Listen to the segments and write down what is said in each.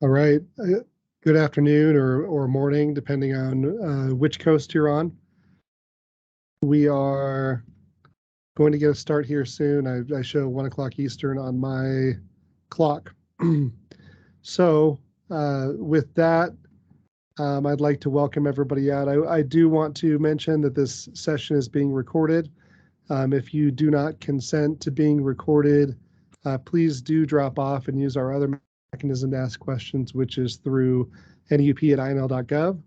All right. Good afternoon or morning, depending on which coast you're on. We are going to get a start here soon. I show 1 o'clock Eastern on my clock. So with that, I'd like to welcome everybody out. I do want to mention that this session is being recorded. If you do not consent to being recorded, please do drop off and use our other mechanism to ask questions, which is through nup@inl.gov.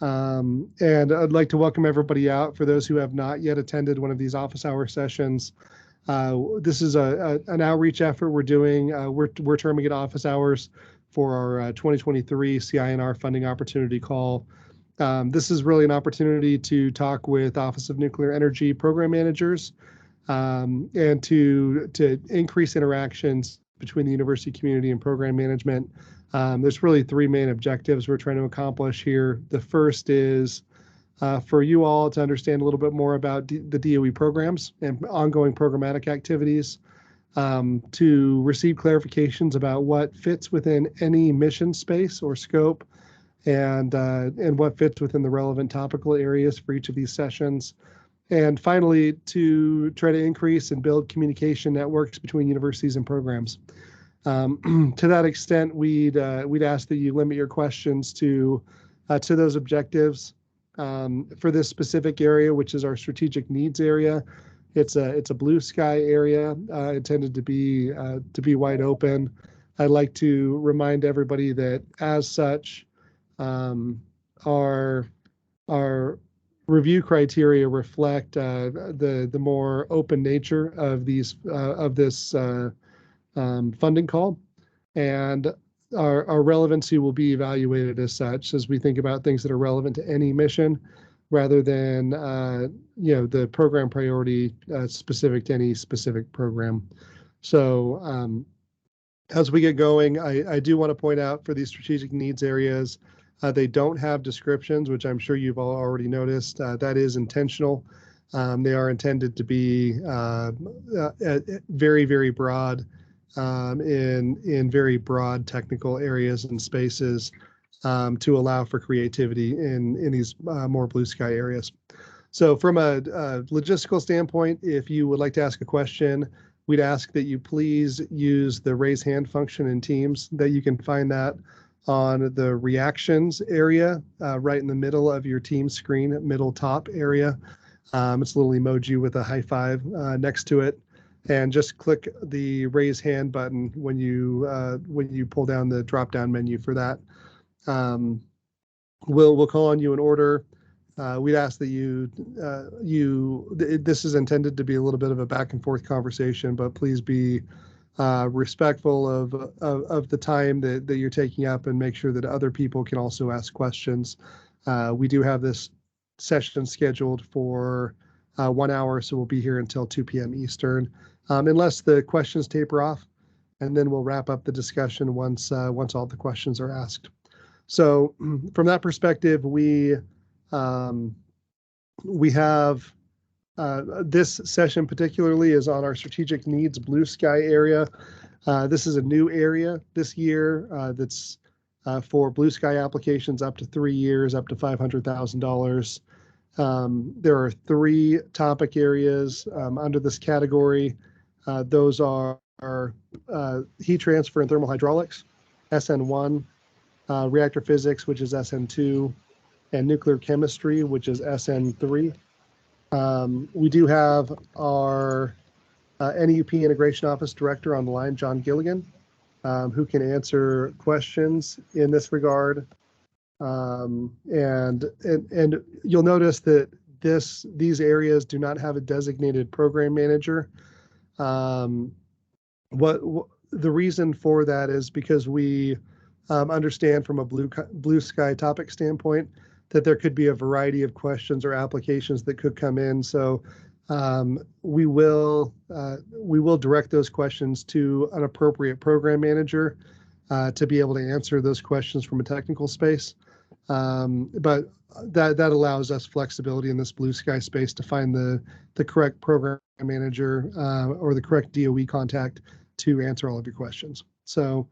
And I'd like to welcome everybody out. For those who have not yet attended one of these office hour sessions, this is an outreach effort we're doing. We're terming it office hours for our 2023 CINR funding opportunity call. This is really an opportunity to talk with Office of Nuclear Energy program managers and to increase interactions between the university community and program management. There's really three main objectives we're trying to accomplish here. The first is for you all to understand a little bit more about the DOE programs and ongoing programmatic activities, to receive clarifications about what fits within any mission space or scope, and what fits within the relevant topical areas for each of these sessions. And finally, to try to increase and build communication networks between universities and programs. To that extent, we'd ask that you limit your questions to those objectives. For this specific area, which is our strategic needs area, it's a blue sky area intended to be wide open. I'd like to remind everybody that as such, our review criteria reflect the more open nature of this funding call, and our relevancy will be evaluated as such as we think about things that are relevant to any mission, rather than the program priority specific to any specific program. So as we get going, I do want to point out for these strategic needs areas, they don't have descriptions, which I'm sure you've all already noticed. That is intentional. They are intended to be very, very broad in very broad technical areas and spaces, to allow for creativity in these more blue sky areas. So from a logistical standpoint, if you would like to ask a question, we'd ask that you please use the raise hand function in Teams. That you can find that on the reactions area, right in the middle of your Teams screen, middle top area. It's a little emoji with a high five next to it. And just click the raise hand button when you pull down the drop down menu for that. We'll call on you in order. We'd ask that this is intended to be a little bit of a back and forth conversation, but please be respectful of the time that you're taking up, and make sure that other people can also ask questions. We do have this session scheduled for 1 hour, so we'll be here until 2 p.m. Eastern, unless the questions taper off, and then we'll wrap up the discussion once all the questions are asked. So from that perspective, we have this session particularly is on our strategic needs blue sky area. This is a new area this year that's for blue sky applications up to 3 years, up to $500,000. There are 3 topic areas under this category. Those are heat transfer and thermal hydraulics, SN1, reactor physics, which is SN2, and nuclear chemistry, which is SN3. We do have our NUP Integration Office Director on the line, John Gilligan, who can answer questions in this regard. And you'll notice that these areas do not have a designated program manager. The reason for that is because we understand from a blue sky topic standpoint that there could be a variety of questions or applications that could come in. So we will direct those questions to an appropriate program manager to be able to answer those questions from a technical space. But that allows us flexibility in this blue sky space to find the correct program manager or the correct DOE contact to answer all of your questions. So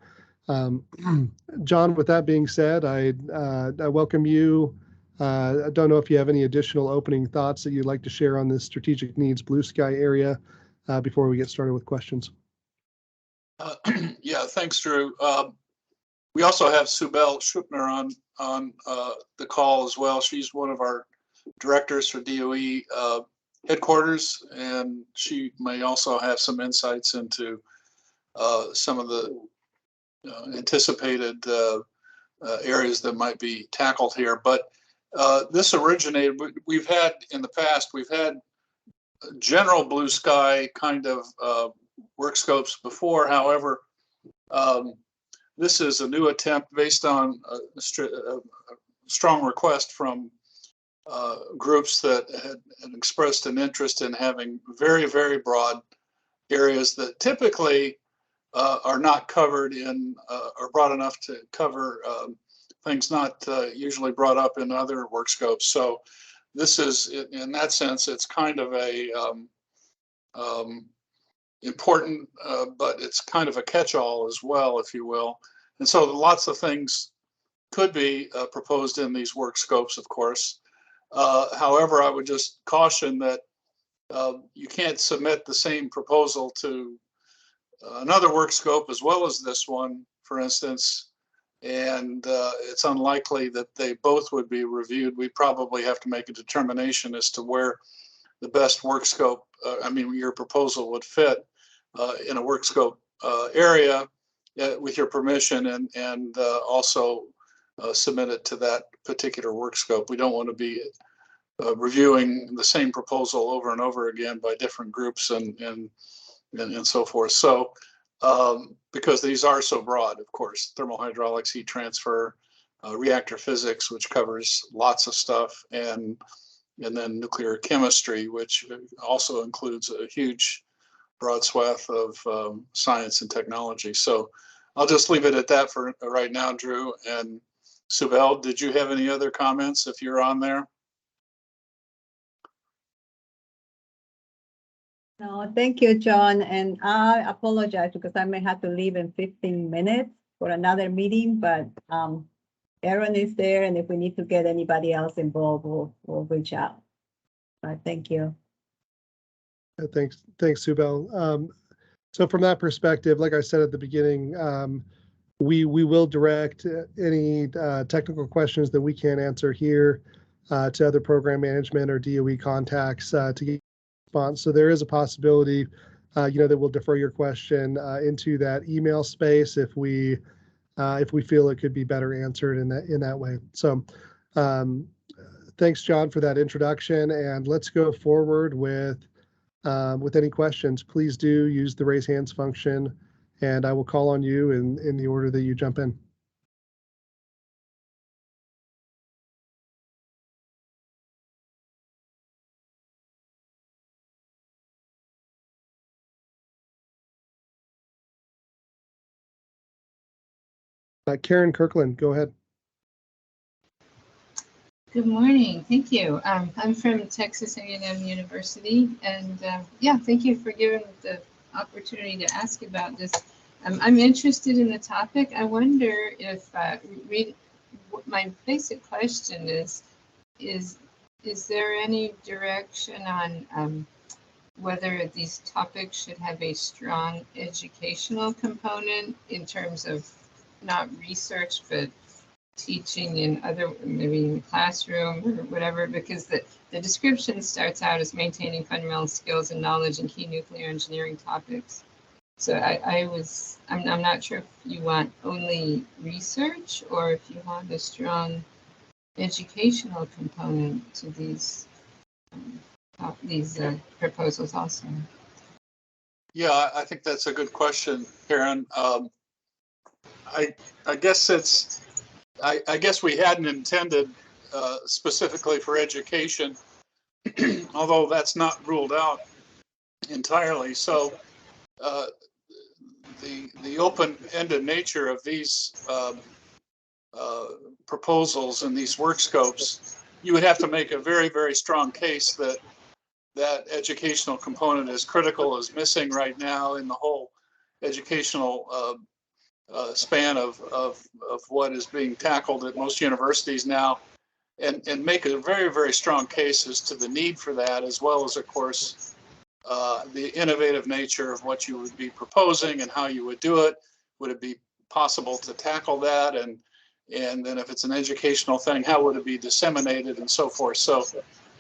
John, with that being said, I welcome you. I don't know if you have any additional opening thoughts that you'd like to share on this strategic needs blue sky area before we get started with questions. Yeah, thanks, Drew. We also have Subel Schupner on the call as well. She's one of our directors for DOE headquarters, and she may also have some insights into some of the anticipated areas that might be tackled here. But this originated, we've had in the past, we've had general blue sky kind of work scopes before. However, this is a new attempt based on a strong request from groups that had expressed an interest in having very, very broad areas that typically are not covered in, or broad enough to cover things not usually brought up in other work scopes. So this is, in that sense, it's kind of a important, but it's kind of a catch-all as well, if you will. And so lots of things could be proposed in these work scopes, of course. However, I would just caution that you can't submit the same proposal to another work scope as well as this one, for instance, and it's unlikely that they both would be reviewed. We probably have to make a determination as to where the best work scope, your proposal would fit in a work scope area with your permission, and also submit it to that particular work scope. We don't want to be reviewing the same proposal over and over again by different groups and so forth. So because these are so broad, of course, thermal hydraulics, heat transfer, reactor physics, which covers lots of stuff, and then nuclear chemistry, which also includes a huge broad swath of science and technology. So I'll just leave it at that for right now, Drew. And Subel, did you have any other comments if you're on there? No, thank you, John. And I apologize because I may have to leave in 15 minutes for another meeting, but Aaron is there, and if we need to get anybody else involved, we'll reach out. But thank you. Thanks, Subel. So from that perspective, like I said at the beginning, we will direct any technical questions that we can't answer here to other program management or DOE contacts to get a response. So there is a possibility, that we'll defer your question into that email space if we feel it could be better answered in that way. So thanks, John, for that introduction, and let's go forward with any questions. Please do use the raise hands function, and I will call on you in the order that you jump in. Karen Kirkland, go ahead. Good morning. Thank you. I'm from Texas A&M University, and yeah, thank you for giving the opportunity to ask about this. I'm interested in the topic. I wonder if my basic question is there any direction on whether these topics should have a strong educational component in terms of not research, but teaching in other, maybe in the classroom or whatever, because the description starts out as maintaining fundamental skills and knowledge in key nuclear engineering topics. So I'm not sure if you want only research or if you want a strong educational component to these proposals also. Yeah, I think that's a good question, Karen. I guess we hadn't intended specifically for education, although that's not ruled out entirely. So the open-ended nature of these proposals and these work scopes, you would have to make a very, very strong case that that educational component is critical, is missing right now in the whole educational span of what is being tackled at most universities now, and make a very, very strong case as to the need for that, as well as, of course, the innovative nature of what you would be proposing and how you would do it. Would it be possible to tackle that? And then if it's an educational thing, how would it be disseminated and so forth? So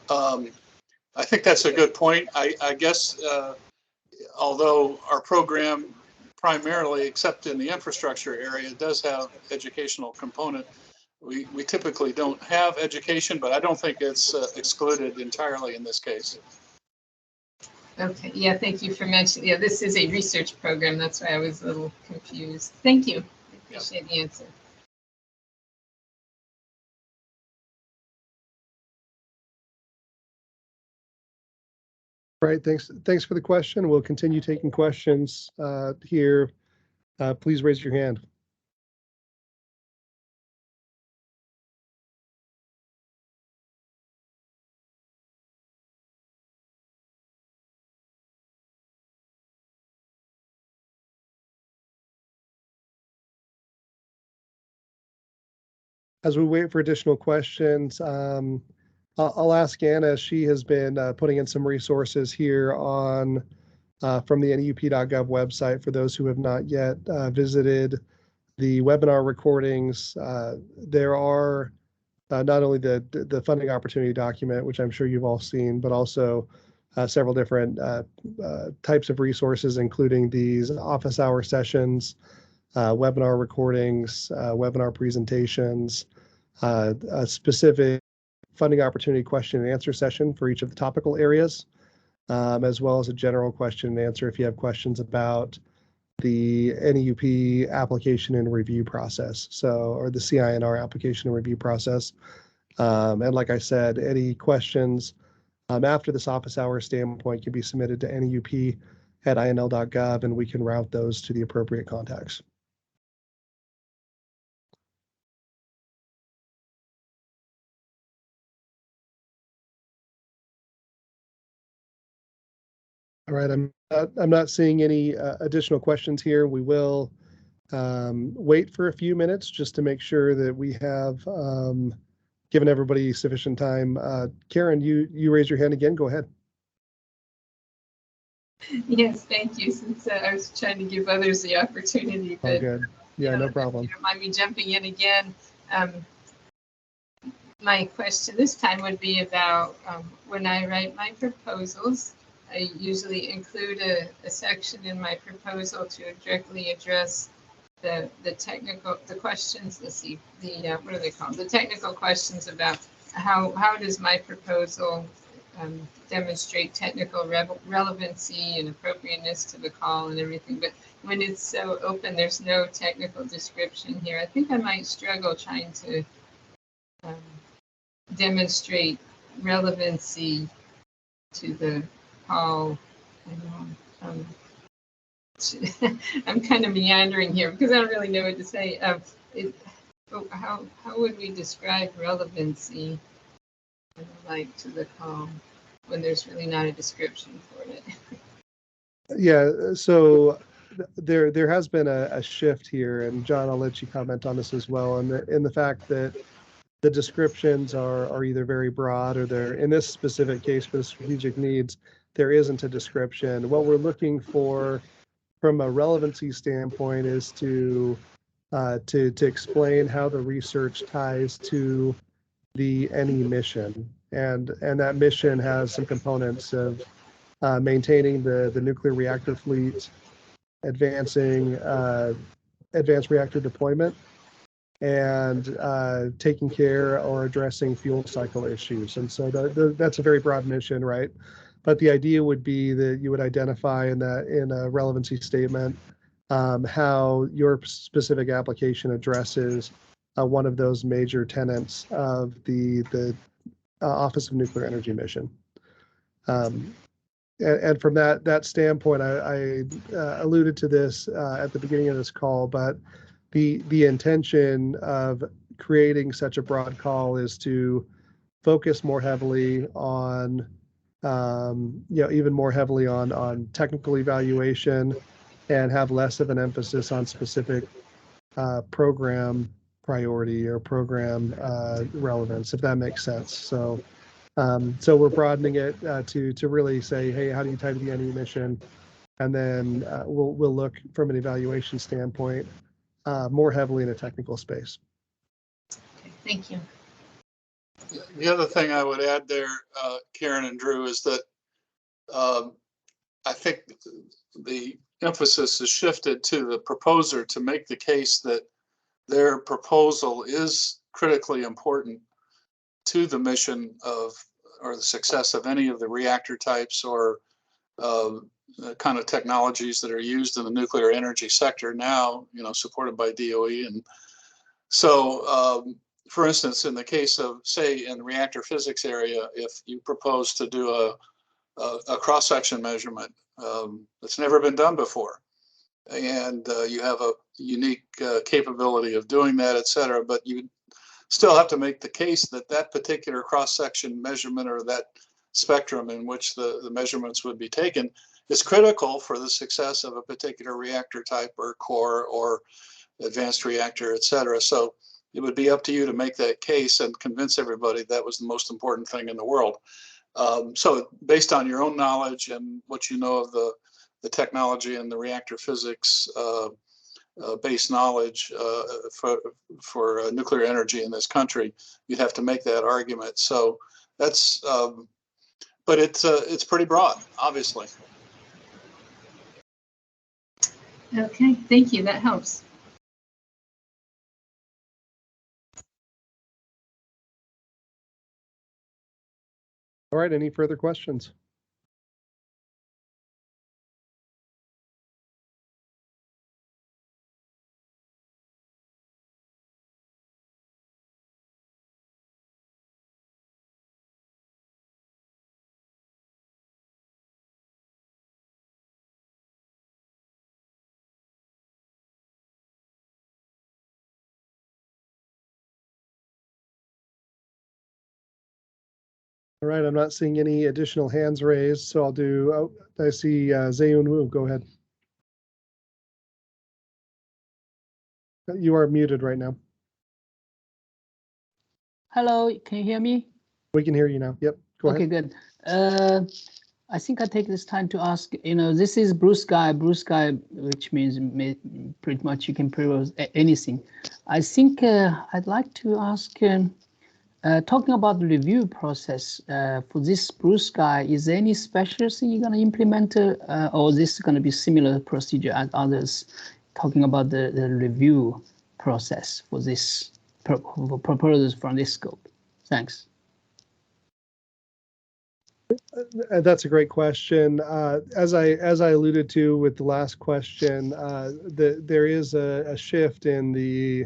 I think that's a good point. I guess, although our program primarily, except in the infrastructure area, does have educational component, we typically don't have education, but I don't think it's excluded entirely in this case. Okay, yeah, thank you for mentioning. Yeah, this is a research program. That's why I was a little confused. Thank you. I appreciate the answer. All right, thanks for the question. We'll continue taking questions here. Please raise your hand. As we wait for additional questions, I'll ask Anna. She has been putting in some resources here on from the nup.gov website for those who have not yet visited the webinar recordings. There are not only the funding opportunity document, which I'm sure you've all seen, but also several different types of resources, including these office hour sessions, webinar recordings, webinar presentations, a specific funding opportunity question and answer session for each of the topical areas, as well as a general question and answer if you have questions about the NEUP application and review process, or the CINR application and review process. And like I said, any questions after this office hour standpoint can be submitted to NEUP@inl.gov, and we can route those to the appropriate contacts. All right, I'm not seeing any additional questions here. We will wait for a few minutes just to make sure that we have given everybody sufficient time. Karen, you raise your hand again. Go ahead. Yes, thank you. Since I was trying to give others the opportunity. But, oh, good. Yeah, no problem. If you don't mind me jumping in again. My question this time would be about when I write my proposals, I usually include a section in my proposal to directly address the questions. Let's see, what are they called? The technical questions about how does my proposal demonstrate technical relevancy and appropriateness to the call and everything. But when it's so open, there's no technical description here. I think I might struggle trying to demonstrate relevancy to the call. I'm kind of meandering here because I don't really know what to say. How would we describe relevancy like to the call when there's really not a description for it? Yeah, so there has been a shift here, and John, I'll let you comment on this as well, in the fact that the descriptions are either very broad or they're, in this specific case for the strategic needs, there isn't a description. What we're looking for from a relevancy standpoint is to explain how the research ties to the NE mission, and that mission has some components of maintaining the nuclear reactor fleet, advancing advanced reactor deployment, and taking care or addressing fuel cycle issues. And so that's a very broad mission, right? But the idea would be that you would identify in a relevancy statement how your specific application addresses one of those major tenets of the Office of Nuclear Energy mission. And from that standpoint, I alluded to this at the beginning of this call, but the intention of creating such a broad call is to focus more heavily on, even more heavily on technical evaluation, and have less of an emphasis on specific program priority or program relevance, if that makes sense. So so we're broadening it to really say, hey, how do you tie to the NE mission? And then we'll look from an evaluation standpoint more heavily in a technical space. Okay, thank you. The other thing I would add there, Karen and Drew, is that I think the emphasis has shifted to the proposer to make the case that their proposal is critically important to the mission of or the success of any of the reactor types or the kind of technologies that are used in the nuclear energy sector now, supported by DOE. And so, for instance, in the case of, say, in the reactor physics area, if you propose to do a cross-section measurement that's never been done before, and you have a unique capability of doing that, et cetera, but you still have to make the case that that particular cross-section measurement or that spectrum in which the measurements would be taken is critical for the success of a particular reactor type or core or advanced reactor, et cetera. So it would be up to you to make that case and convince everybody that was the most important thing in the world. So based on your own knowledge and what you know of the technology and the reactor physics based knowledge for nuclear energy in this country, you'd have to make that argument. So that's, but it's pretty broad, obviously. Okay, thank you. That helps. All right, any further questions? All right, I'm not seeing any additional hands raised, so I'll do, I see Zayun Wu, go ahead. You are muted right now. Hello, can you hear me? We can hear you now. Yep, go ahead. Okay, good. I think I take this time to ask, this is blue sky, which means pretty much you can propose anything. I think I'd like to ask, talking about the review process for this blue sky, is there any special thing you're going to implement or this is going to be similar procedure as others, talking about the review process for this proposals from this scope? Thanks. That's a great question. As I alluded to with the last question, there is a shift in the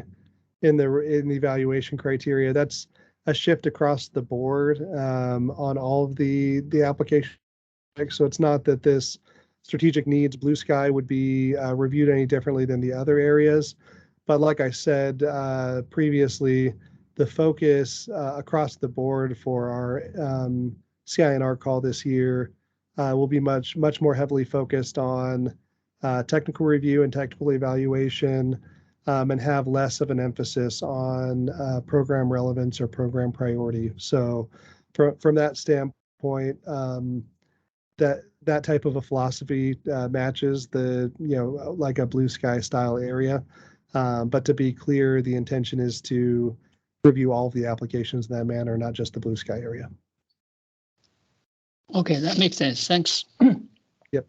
evaluation criteria. That's a shift across the board on all of the application. So it's not that this strategic needs blue sky would be reviewed any differently than the other areas, but like I said previously, the focus across the board for our CINR call this year will be much more heavily focused on technical review and technical evaluation, and have less of an emphasis on program relevance or program priority. So from that standpoint, that type of a philosophy matches the, like a blue sky style area. But to be clear, the intention is to review all of the applications in that manner, not just the blue sky area. Okay, that makes sense. Thanks. Yep.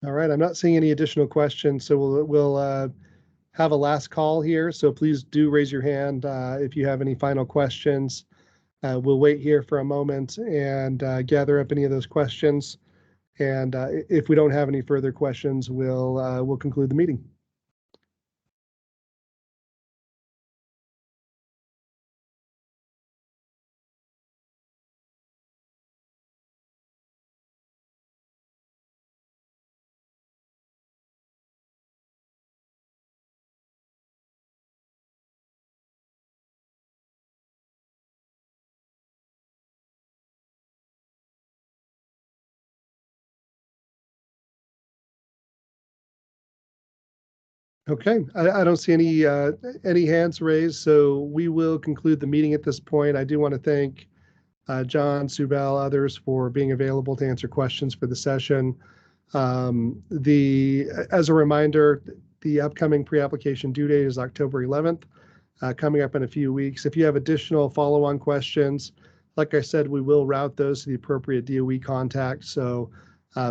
All right, I'm not seeing any additional questions, so we'll have a last call here. So please do raise your hand if you have any final questions. We'll wait here for a moment and gather up any of those questions. And if we don't have any further questions, we'll conclude the meeting. Okay, I don't see any hands raised, so we will conclude the meeting at this point. I do want to thank John, Subel, others for being available to answer questions for the session. As a reminder, the upcoming pre-application due date is October 11th, coming up in a few weeks. If you have additional follow-on questions, like I said, we will route those to the appropriate DOE contact. So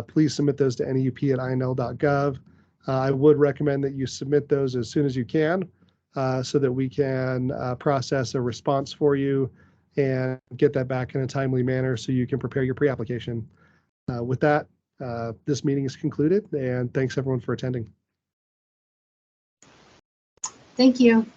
please submit those to neup@inl.gov. I would recommend that you submit those as soon as you can so that we can process a response for you and get that back in a timely manner so you can prepare your pre-application. With that, this meeting is concluded, and thanks everyone for attending. Thank you.